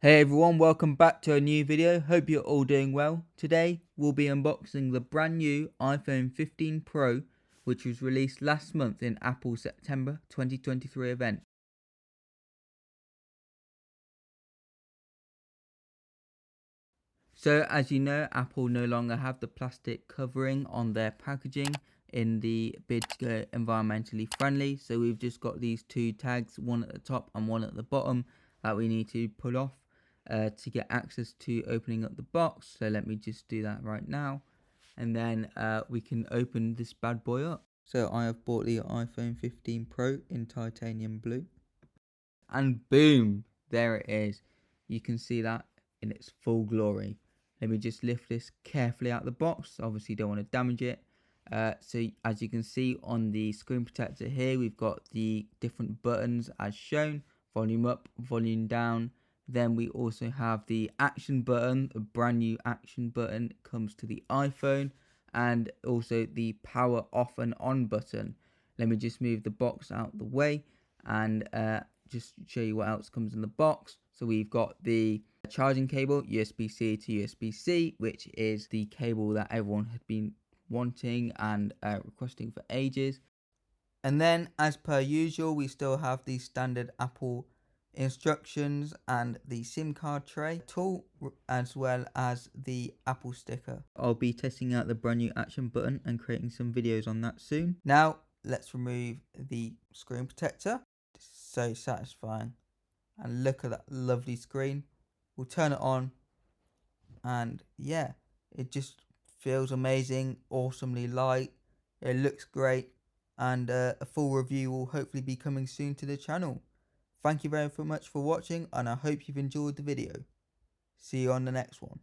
Hey everyone, welcome back to a new video. Hope you're all doing well. Today we'll be unboxing the brand new iPhone 15 Pro, which was released last month in Apple's September 2023 event. So as you know, Apple no longer have the plastic covering on their packaging in the bid to go environmentally friendly. So we've just got these two tags, one at the top and one at the bottom, that we need to pull off to get access to opening up the box. So let me just do that right now, and then we can open this bad boy up. So I have bought the iPhone 15 Pro in titanium blue, and boom, there it is. You can see that in its full glory. Let me just lift this carefully out of the box. Obviously don't want to damage it. So as you can see on the screen protector here, we've got the different buttons as shown: volume up, volume down. Then we also have the action button, a brand new action button comes to the iPhone, and also the power off and on button. Let me just move the box out the way and just show you what else comes in the box. So we've got the charging cable, USB-C to USB-C, which is the cable that everyone had been wanting and requesting for ages. And then, as per usual, we still have the standard Apple instructions and the SIM card tray tool, as well as the Apple sticker. I'll be testing out the brand new action button and creating some videos on that soon. Now let's remove the screen protector. So satisfying, and look at that lovely screen. We'll turn it on, and yeah, it just feels amazing, awesomely light. It looks great, and a full review will hopefully be coming soon to the channel. Thank you very much for watching, and I hope you've enjoyed the video. See you on the next one.